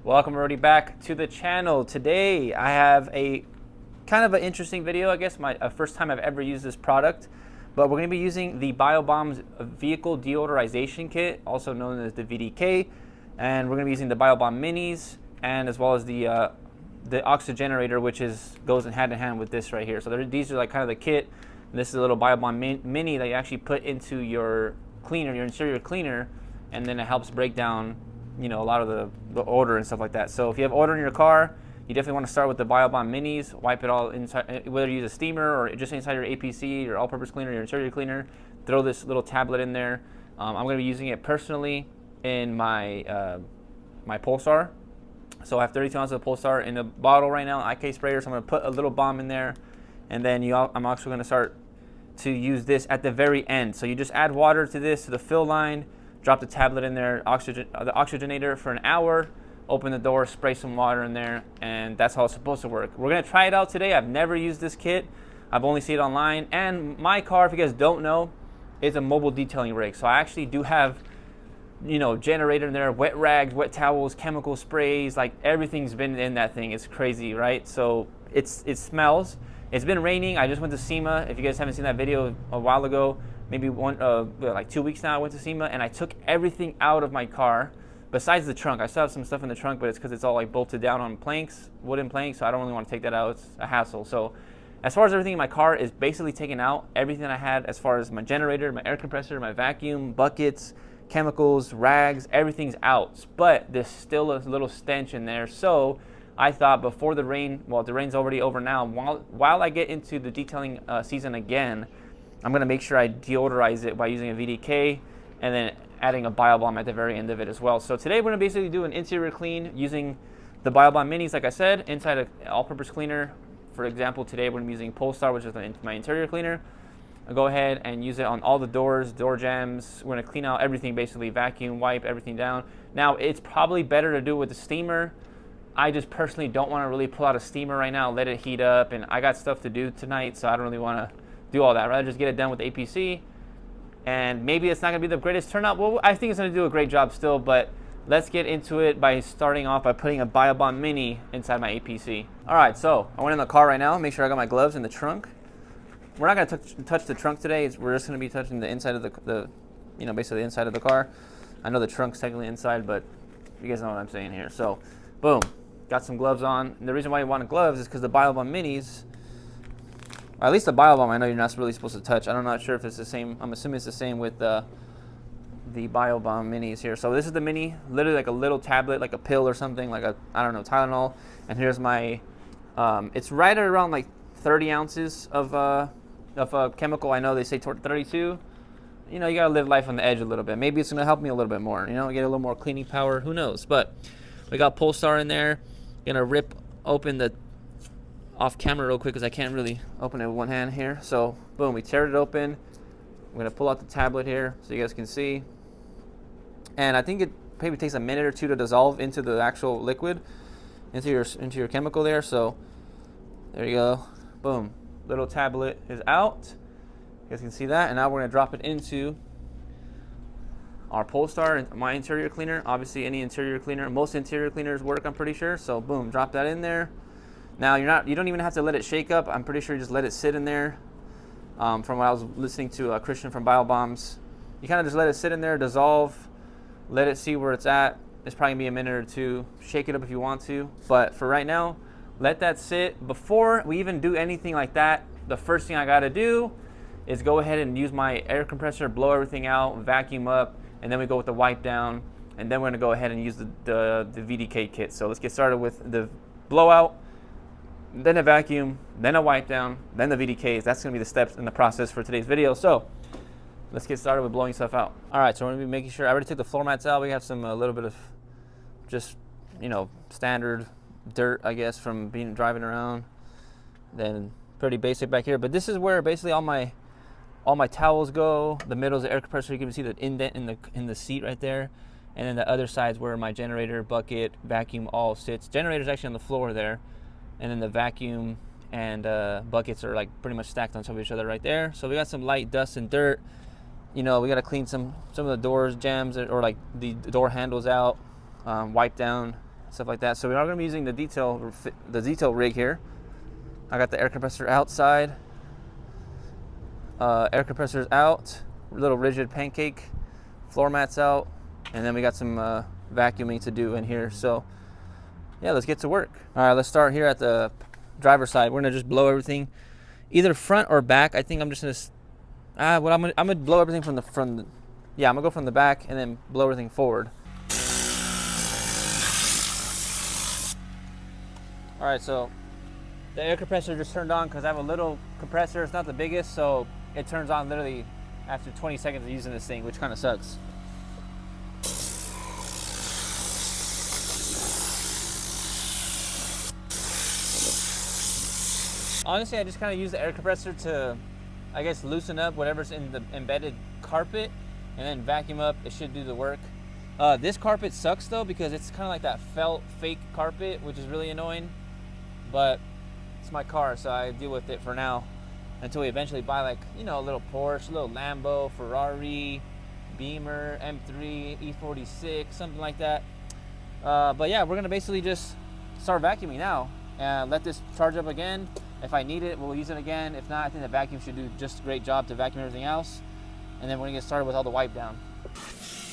Welcome already back to the channel. Today I have a kind of an interesting video, I guess, my first time I've ever used this product. But we're going to be using the Biobomb's Vehicle Deodorization Kit, also known as the VDK. And we're going to be using the Biobomb Minis and as well as the oxygenator, which goes hand in hand with this right here. So these are like kind of the kit. And this is a little Biobomb Mini that you actually put into your cleaner, your interior cleaner, and then it helps break down a lot of the odor and stuff like that. So if you have odor in your car, you definitely want to start with the Biobomb Minis. Wipe it all inside, whether you use a steamer or just inside your APC, your all-purpose cleaner, your interior cleaner. Throw this little tablet in there. I'm going to be using it personally in my my Pulsar. So I have 32 ounces of Pulsar in a bottle right now, IK sprayer. So I'm going to put a little bomb in there, and then I'm also going to start to use this at the very end. So you just add water to this, to the fill line, drop the tablet in there, the oxygenator for an hour, open the door, spray some water in there, and that's how it's supposed to work. We're gonna try it out today. I've never used this kit. I've only seen it online. And my car, if you guys don't know, is a mobile detailing rig. So I actually do have, generator in there, wet rags, wet towels, chemical sprays, like everything's been in that thing. It's crazy, right? So it smells. It's been raining. I just went to SEMA. If you guys haven't seen that video a while ago, maybe like 2 weeks now, I went to SEMA and I took everything out of my car besides the trunk. I still have some stuff in the trunk, but it's because it's all like bolted down on planks, wooden planks, so I don't really want to take that out. It's a hassle. So as far as everything in my car is basically taken out, everything I had as far as my generator, my air compressor, my vacuum, buckets, chemicals, rags, everything's out. But there's still a little stench in there. So I thought before the rain, well, the rain's already over now, while I get into the detailing season again, I'm going to make sure I deodorize it by using a VDK and then adding a Biobomb at the very end of it as well. So today we're going to basically do an interior clean using the Biobomb Minis, like I said, inside an all-purpose cleaner. For example, today we're going to be using Polestar, which is my interior cleaner. I'll go ahead and use it on all the doors, door jambs. We're going to clean out everything, basically vacuum, wipe everything down. Now, it's probably better to do it with a steamer. I just personally don't want to really pull out a steamer right now, let it heat up, and I got stuff to do tonight, so I don't really want to do all that. I'd rather just get it done with the APC, and maybe it's not going to be the greatest turnout. Well, I think it's going to do a great job still, but let's get into it by starting off by putting a Biobomb Mini inside my APC. All right, so I went in the car right now, make sure I got my gloves in the trunk. We're not going to touch the trunk today. We're just going to be touching the inside of basically the inside of the car. I know the trunk's technically inside, but you guys know what I'm saying here. So, boom, got some gloves on. And the reason why you want gloves is because the Biobomb Minis, or at least the Biobomb, I know you're not really supposed to touch. I'm not sure if it's the same. I'm assuming it's the same with the Biobomb Minis here. So this is the Mini, literally like a little tablet, like a pill or something, like I don't know, Tylenol. And here's my, it's right at around like 30 ounces of chemical. I know they say 32. You gotta live life on the edge a little bit. Maybe it's gonna help me a little bit more. Get a little more cleaning power. Who knows? But we got Polestar in there. Gonna rip open the off camera real quick because I can't really open it with one hand here. So boom, we tear it open. I'm gonna pull out the tablet here so you guys can see. And I think it maybe takes a minute or two to dissolve into the actual liquid, into your chemical there. So there you go. Boom. Little tablet is out. You guys can see that. And now we're gonna drop it into our Polestar, my interior cleaner. Obviously any interior cleaner, most interior cleaners work, I'm pretty sure. So boom, drop that in there. Now you don't even have to let it shake up. I'm pretty sure you just let it sit in there. From what I was listening to Christian from Biobombs, you kind of just let it sit in there, dissolve, let it see where it's at. It's probably gonna be a minute or two. Shake it up if you want to, but for right now, let that sit. Before we even do anything like that, the first thing I gotta do is go ahead and use my air compressor, blow everything out, vacuum up, and then we go with the wipe down, and then we're gonna go ahead and use the VDK kit. So let's get started with the blowout, then a vacuum, then a wipe down, then the VDKs. That's gonna be the steps in the process for today's video. So let's get started with blowing stuff out. All right, so we're gonna be making sure, I already took the floor mats out. We have some, a little bit of just, standard dirt, I guess, from driving around. Then pretty basic back here, but this is where basically all my towels go. The middle is the air compressor. You can see the indent in the seat right there. And then the other side's where my generator, bucket, vacuum all sits. Generator's actually on the floor there. And then the vacuum and buckets are like pretty much stacked on top of each other right there. So we got some light dust and dirt. We got to clean some of the doors, jambs, or like the door handles out, wipe down stuff like that. So we are going to be using the detail rig here. I got the air compressor outside. Air compressor's out. Little rigid pancake. Floor mats out. And then we got some vacuuming to do in here. So yeah, let's get to work. All right, let's start here at the driver's side. We're going to just blow everything either front or back. I think I'm just going to I'm gonna blow everything from the front. Yeah, I'm gonna go from the back and then blow everything forward. All right, so the air compressor just turned on because I have a little compressor. It's not the biggest, so it turns on literally after 20 seconds of using this thing, which kind of sucks. Honestly, I just kind of use the air compressor to, I guess, loosen up whatever's in the embedded carpet and then vacuum up. It should do the work. This carpet sucks though because it's kind of like that felt fake carpet, which is really annoying, but it's my car, so I deal with it for now until we eventually buy, like, you know, a little Porsche, a little Lambo, Ferrari, Beamer, M3, E46, something like that. But yeah, we're gonna basically just start vacuuming now and let this charge up again. If I need it, we'll use it again. If not, I think the vacuum should do just a great job to vacuum everything else. And then we're gonna get started with all the wipe down.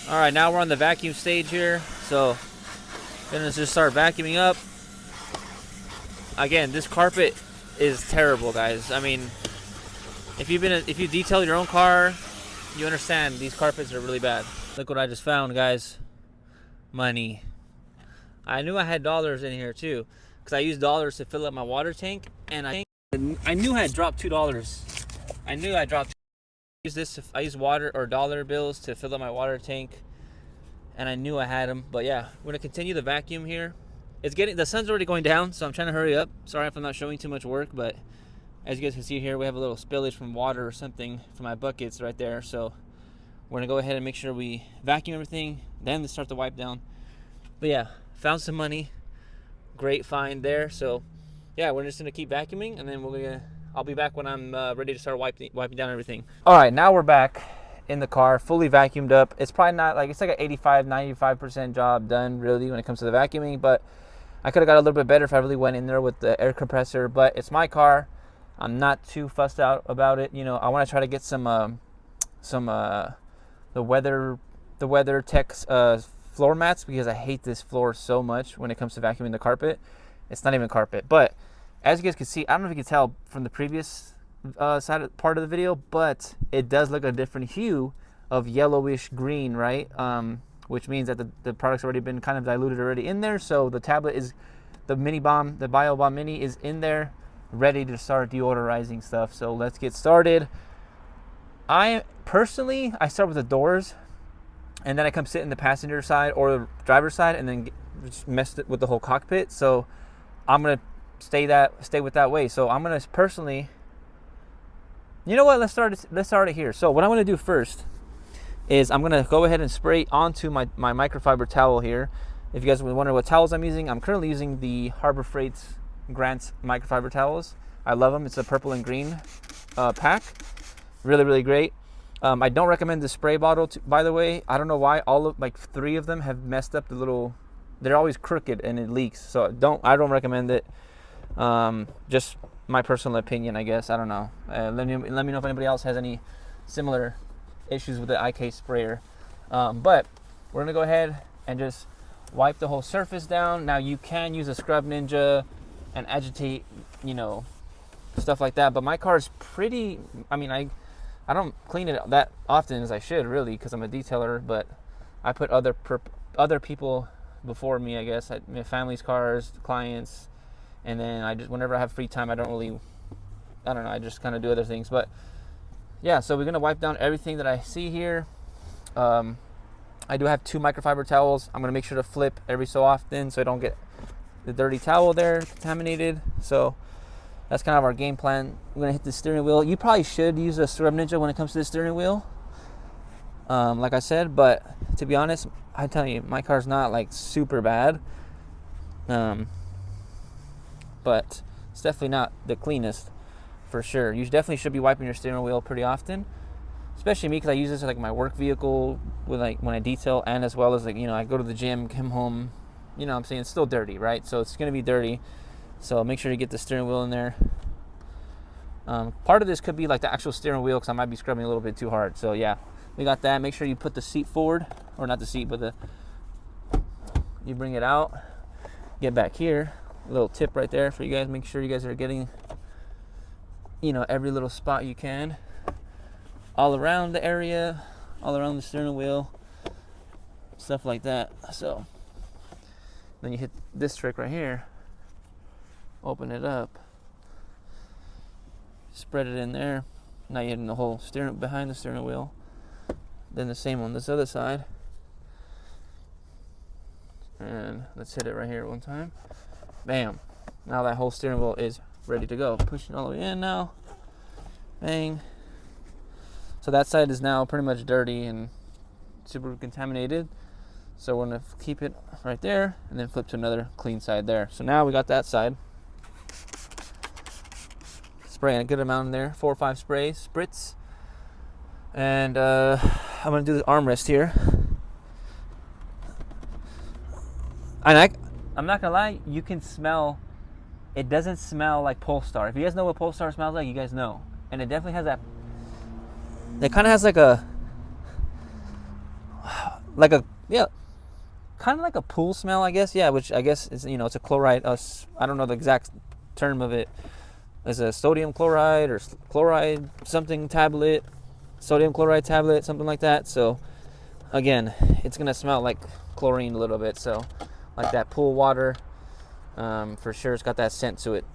All right, now we're on the vacuum stage here. So gonna just start vacuuming up. Again, this carpet is terrible, guys. I mean, if you detail your own car, you understand these carpets are really bad. Look what I just found, guys. Money. I knew I had dollars in here too, because I used dollars to fill up my water tank, and I knew I had dropped $2. I knew I dropped. I used water or dollar bills to fill up my water tank, and I knew I had them. But yeah, we're gonna continue the vacuum here. The sun's already going down, so I'm trying to hurry up. Sorry if I'm not showing too much work, but as you guys can see here, we have a little spillage from water or something from my buckets right there. So we're gonna go ahead and make sure we vacuum everything, then start the wipe down. But yeah, found some money. Great find there. So yeah, we're just gonna keep vacuuming, and then I'll be back when I'm ready to start wiping down everything. All right, now we're back in the car, fully vacuumed up. It's probably not like, it's like an 85-95% job done really when it comes to the vacuuming, but I could have got a little bit better if I really went in there with the air compressor. But it's my car. I'm not too fussed out about it. You know, I want to try to get some the weather tech's floor mats, because I hate this floor so much when it comes to vacuuming the carpet. It's not even carpet, but as you guys can see, I don't know if you can tell from the previous part of the video, but it does look a different hue of yellowish green, right? Which means that the product's already been kind of diluted already in there. So the tablet is, the Biobomb Mini is in there, ready to start deodorizing stuff. So let's get started. I start with the doors, and then I come sit in the passenger side or the driver's side, and then just mess it with the whole cockpit. So I'm gonna stay with that way. So I'm gonna personally, you know what? Let's start it here. So what I'm gonna do first is I'm gonna go ahead and spray onto my microfiber towel here. If you guys were wondering what towels I'm using, I'm currently using the Harbor Freight's Grant's microfiber towels. I love them. It's a purple and green pack. Really, really great. I don't recommend the spray bottle, by the way. I don't know why. Like 3 of them have messed up the little. They're always crooked and it leaks. So I don't recommend it. Just my personal opinion, I guess. I don't know. Let me know if anybody else has any similar issues with the IK sprayer. But we're gonna go ahead and just wipe the whole surface down. Now you can use a Scrub Ninja and agitate, you know, stuff like that. But my car is pretty. I mean, I don't clean it that often as I should, really, because I'm a detailer. But I put other people before me, I guess. My family's cars, clients, and then whenever I have free time, I don't know. I just kind of do other things. But yeah, so we're gonna wipe down everything that I see here. I do have 2 microfiber towels. I'm gonna make sure to flip every so often so I don't get the dirty towel there contaminated. So that's kind of our game plan. We're gonna hit the steering wheel. You probably should use a Scrub Ninja when it comes to the steering wheel, like I said. But to be honest, I tell you, my car's not like super bad, but it's definitely not the cleanest for sure. You definitely should be wiping your steering wheel pretty often, especially me, because I use this as like my work vehicle with, like, when I detail, and as well as, like, you know, I go to the gym, come home, you know what I'm saying, it's still dirty, right? So it's going to be dirty. So make sure you get the steering wheel in there. Part of this could be like the actual steering wheel, because I might be scrubbing a little bit too hard. So yeah, we got that. Make sure you put the seat forward, or not the seat, but you bring it out. Get back here. A little tip right there for you guys. Make sure you guys are getting, you know, every little spot you can, all around the area, all around the steering wheel, stuff like that. So then you hit this trick right here. Open it up. Spread it in there. Now you're hitting the whole steering behind the steering wheel. Then the same on this other side. And let's hit it right here one time. Bam. Now that whole steering wheel is ready to go. Pushing all the way in now. Bang. So that side is now pretty much dirty and super contaminated. So we're gonna keep it right there and then flip to another clean side there. So now we got that side. Spraying a good amount in there, 4 or 5 sprays, spritz. And I'm gonna do the armrest here. And I'm not gonna lie, you can smell, it doesn't smell like Polestar. If you guys know what Polestar smells like, you guys know. And it definitely has that, it kind of has like a, yeah, kind of like a pool smell, I guess. Yeah, which I guess is, you know, it's a chloride, I don't know the exact term of it. It's a sodium chloride or chloride something tablet, sodium chloride tablet, something like that. So again, it's gonna smell like chlorine a little bit. So like that pool water, for sure it's got that scent to it.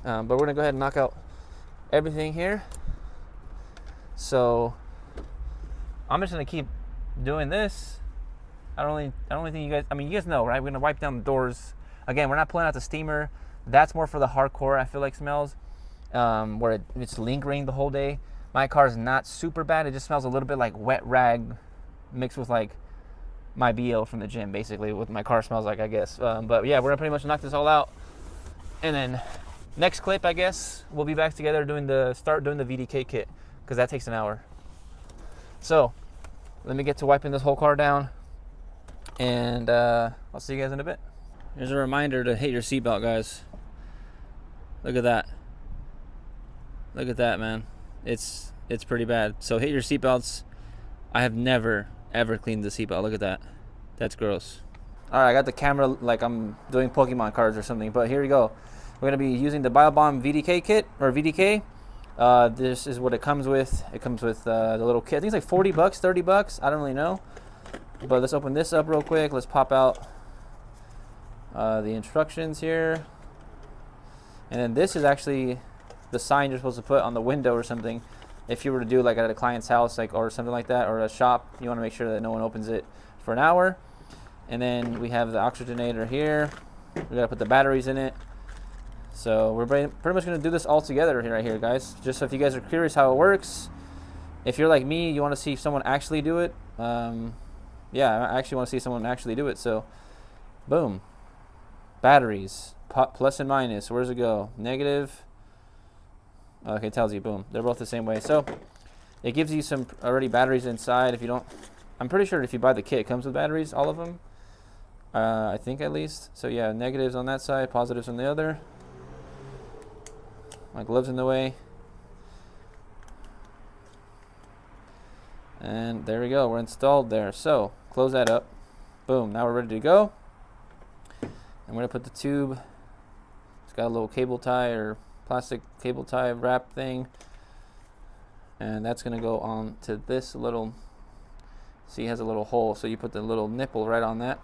But we're gonna go ahead and knock out everything here. So I'm just gonna keep doing this. I don't really think you guys, I mean, you guys know, right? We're gonna wipe down the doors. Again, we're not pulling out the steamer. That's more for the hardcore, I feel like, smells, where it's lingering the whole day. My car is not super bad. It just smells a little bit like wet rag mixed with like my BO from the gym, basically, what my car smells like, I guess. But yeah, we're gonna pretty much knock this all out. And then next clip, I guess, we'll be back together start doing the VDK kit, because that takes an hour. So let me get to wiping this whole car down, and I'll see you guys in a bit. Here's a reminder to hit your seatbelt, guys. Look at that. Look at that, man. It's pretty bad. So hit your seatbelts. I have never, ever cleaned the seatbelt. Look at that. That's gross. All right, I got the camera like I'm doing Pokemon cards or something, but here we go. We're going to be using the Biobomb VDK kit, or VDK. This is what it comes with. It comes with the little kit. I think it's like 40 bucks, 30 bucks. I don't really know. But let's open this up real quick. Let's pop out the instructions here. And then this is actually the sign you're supposed to put on the window or something. If you were to do like at a client's house, like, or something like that, or a shop, you want to make sure that no one opens it for an hour. And then we have the oxygenator here. We gotta put the batteries in it. So we're pretty much gonna do this all together here, right here, guys. Just so if you guys are curious how it works, if you're like me, you want to see someone actually do it. Yeah, I actually want to see someone actually do it. So, boom, batteries, plus and minus. Where's it go? Negative. Okay, it tells you. Boom, they're both the same way. So it gives you some already batteries inside. If you don't, I'm pretty sure if you buy the kit, it comes with batteries, all of them. I think at least. So yeah, negatives on that side, positives on the other. My glove's in the way. And there we go, we're installed there. So close that up. Boom, now we're ready to go. I'm gonna put the tube. It's got a little cable tie or plastic cable tie wrap thing. And that's gonna go on to this little, see, it has a little hole. So you put the little nipple right on that.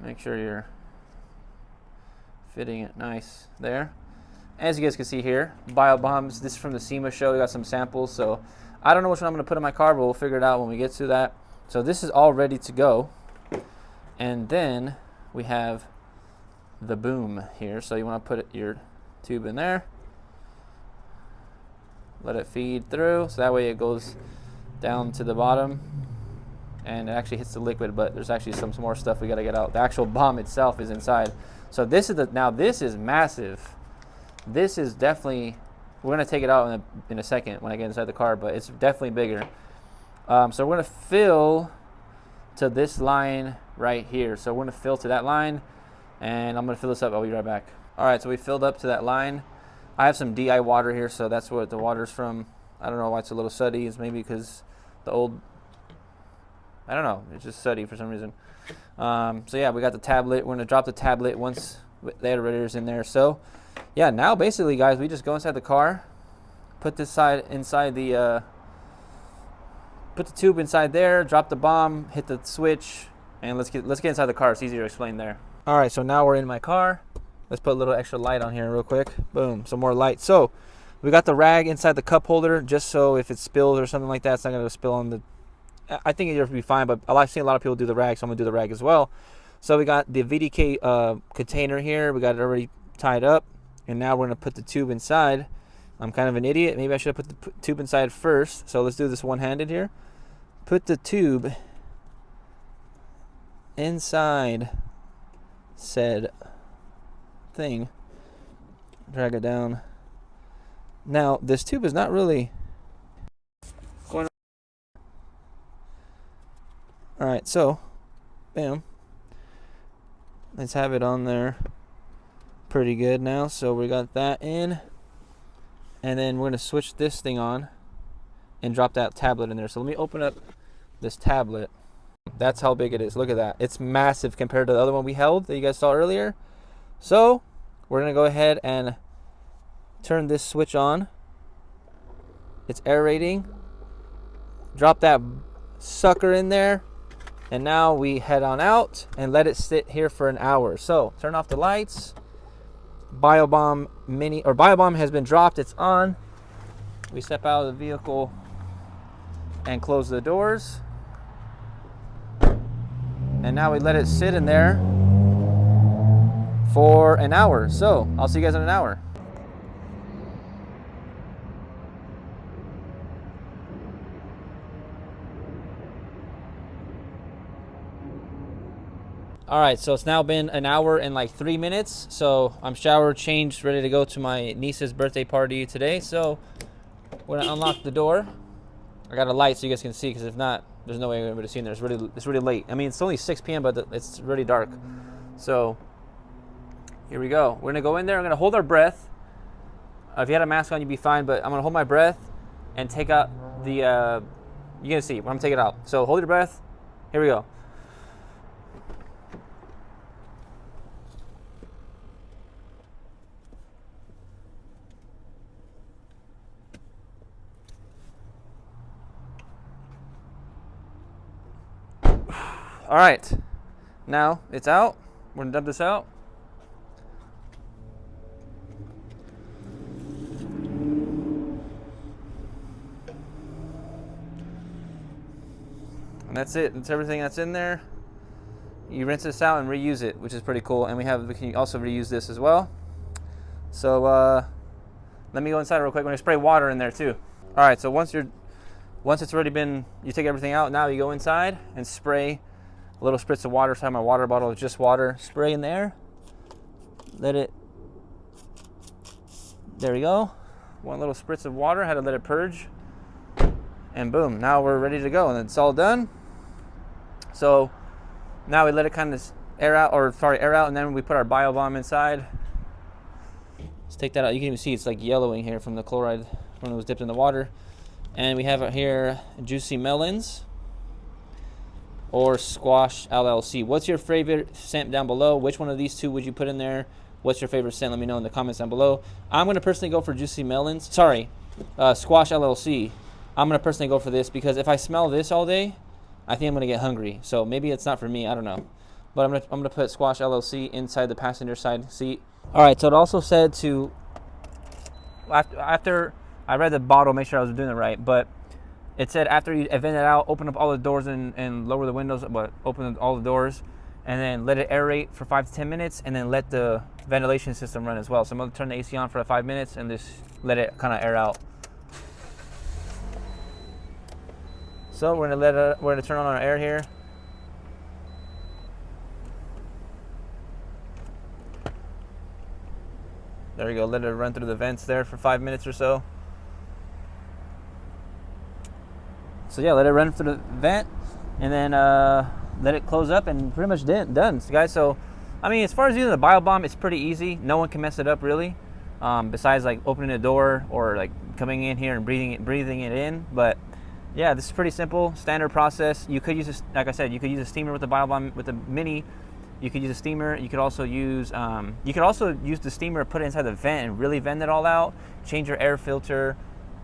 Make sure you're fitting it nice there. As you guys can see here, Biobombs, this is from the SEMA show. We got some samples, so I don't know which one I'm going to put in my car, but we'll figure it out when we get to that. So this is all ready to go. And then we have the boom here. So you want to put your tube in there. Let it feed through, so that way it goes down to the bottom. And it actually hits the liquid, but there's actually some more stuff we got to get out. The actual bomb itself is inside. So this is now this is massive. This is definitely, we're going to take it out in a second when I get inside the car, but it's definitely bigger. So we're going to fill to this line right here. So we're gonna fill to that line, and I'm gonna fill this up. I'll be right back. All right, so we filled up to that line. I have some DI water here, so that's what the water's from. I don't know why it's a little suddy. It's maybe because the old, I don't know, it's just suddy for some reason. So yeah, we got the tablet. We're gonna drop the tablet once the aerator's in there. So yeah, now basically, guys, we just go inside the car, put this side inside the, put the tube inside there, drop the bomb, hit the switch, and let's get inside the car. It's easier to explain there. All right, so now we're in my car. Let's put a little extra light on here real quick. Boom, some more light. So we got the rag inside the cup holder, just so if it spills or something like that, it's not gonna spill on the, I think it'll be fine, but I've seen a lot of people do the rag, so I'm gonna do the rag as well. So we got the VDK container here. We got it already tied up, and now we're gonna put the tube inside. I'm kind of an idiot. Maybe I should have put the tube inside first. So let's do this one-handed here. Put the tube inside said thing. Drag it down. Now, this tube is not really going on. All right, so, bam. Let's have it on there pretty good now. So we got that in. And then we're going to switch this thing on and drop that tablet in there. So let me open up this tablet. That's how big it is. Look at that. It's massive compared to the other one we held that you guys saw earlier. So we're going to go ahead and turn this switch on. It's aerating. Drop that sucker in there. And now we head on out and let it sit here for an hour. So turn off the lights. Biobomb mini or Biobomb has been dropped. It's on. We step out of the vehicle and close the doors. And now we let it sit in there for an hour. So I'll see you guys in an hour. All right, so it's now been an hour and like 3 minutes. So I'm showered, changed, ready to go to my niece's birthday party today. So we're gonna unlock the door. I got a light so you guys can see, because if not, there's no way you're gonna be seeing there. It's really late. I mean, it's only 6 p.m., but it's really dark. So here we go. We're gonna go in there. I'm gonna hold our breath. If you had a mask on, you'd be fine. But I'm gonna hold my breath and take out the. You're gonna see. I'm gonna take it out. So hold your breath. Here we go. All right, now it's out. We're gonna dump this out. And that's it. That's everything that's in there. You rinse this out and reuse it, which is pretty cool. And we can also reuse this as well. So let me go inside real quick. We're gonna spray water in there too. All right, so once it's already been, you take everything out. Now you go inside and spray a little spritz of water. So I have my water bottle with just water. Spray in there. Let it, there we go. One little spritz of water. Had to let it purge. And boom, now we're ready to go. And it's all done. So now we let it kind of air out, and then we put our Biobomb inside. Let's take that out. You can even see it's like yellowing here from the chloride when it was dipped in the water. And we have here Juicy Melons or Squash LLC. What's your favorite scent down below? Which one of these two would you put in there? What's your favorite scent? Let me know in the comments down below. I'm going to personally go for Juicy Melons. Sorry, Squash LLC. I'm going to personally go for this because if I smell this all day, I think I'm going to get hungry. So maybe it's not for me. I don't know. But I'm going to put Squash LLC inside the passenger side seat. All right, so it also said to, after I read the bottle, make sure I was doing it right, but it said after you vent it out, open up all the doors and lower the windows, but open all the doors, and then let it aerate for 5 to 10 minutes, and then let the ventilation system run as well. So I'm going to turn the AC on for 5 minutes and just let it kind of air out. So we're going to turn on our air here. There we go. Let it run through the vents there for 5 minutes or so. So yeah, let it run through the vent, and then let it close up, and pretty much done, guys. So, I mean, as far as using the Biobomb, it's pretty easy. No one can mess it up, really, besides like opening the door or like coming in here and breathing it in. But yeah, this is pretty simple, standard process. You could use this, like I said, you could use a steamer with the Biobomb. With the Mini, you could use a steamer. You could also use the steamer, put it inside the vent, and really vent it all out. Change your air filter,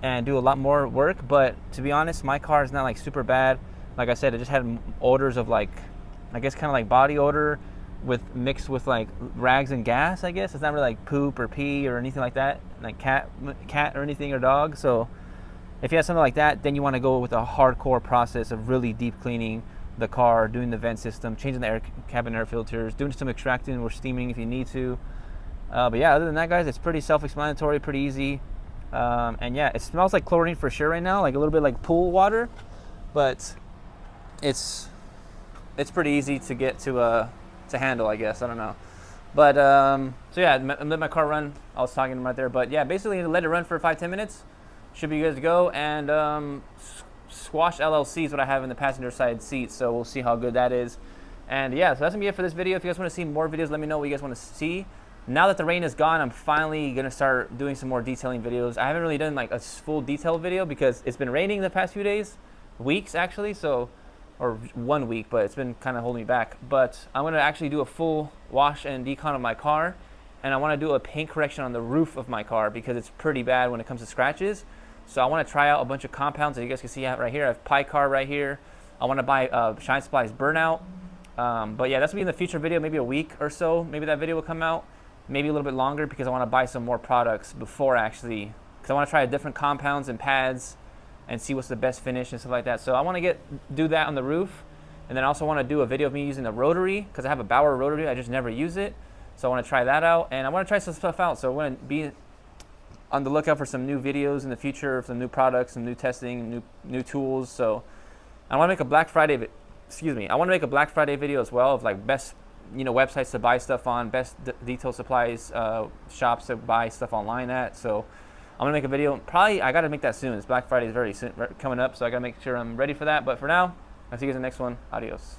and do a lot more work. But to be honest, my car is not like super bad. Like I said, it just had odors of like, I guess kind of like body odor mixed with like rags and gas. I guess it's not really like poop or pee or anything like that, like cat or anything, or dog. So if you have something like that, then you want to go with a hardcore process of really deep cleaning the car, doing the vent system, changing the cabin air filters, doing some extracting or steaming if you need to. But yeah, other than that, guys, it's pretty self-explanatory, pretty easy. And yeah, it smells like chlorine for sure right now, like a little bit like pool water, but it's pretty easy to get to handle, I guess. I don't know. But so yeah, let my car run. I was talking to him right there, but yeah, basically let it run for 5-10 minutes. Should be good to go. And Squash LLC is what I have in the passenger side seat, so we'll see how good that is. And yeah, so that's gonna be it for this video. If you guys want to see more videos, let me know what you guys want to see. Now that the rain is gone, I'm finally gonna start doing some more detailing videos. I haven't really done like a full detail video because it's been raining the past few days, weeks actually, so, or 1 week, but it's been kind of holding me back. But I'm gonna actually do a full wash and decon of my car, and I want to do a paint correction on the roof of my car because it's pretty bad when it comes to scratches. So I want to try out a bunch of compounds that you guys can see right here. I have Picar right here. I want to buy Shine Supply's Burnout. But yeah, that's gonna be in the future video, maybe a week or so. Maybe that video will come out. Maybe a little bit longer because I want to buy some more products before actually, because I want to try different compounds and pads and see what's the best finish and stuff like that. So I want to do that on the roof, and then I also want to do a video of me using the rotary because I have a Bauer rotary. I just never use it, so I want to try that out, and I want to try some stuff out. So I want to be on the lookout for some new videos in the future, some new products, some new testing, new tools. So I want to make a Black Friday. I want to make a Black Friday video as well of like best, websites to buy stuff on, best detail supplies shops to buy stuff online at. So I'm gonna make a video. Probably I gotta make that soon. It's Black Friday is very soon coming up, so I gotta make sure I'm ready for that. But for now, I'll see you guys in the next one. Adios.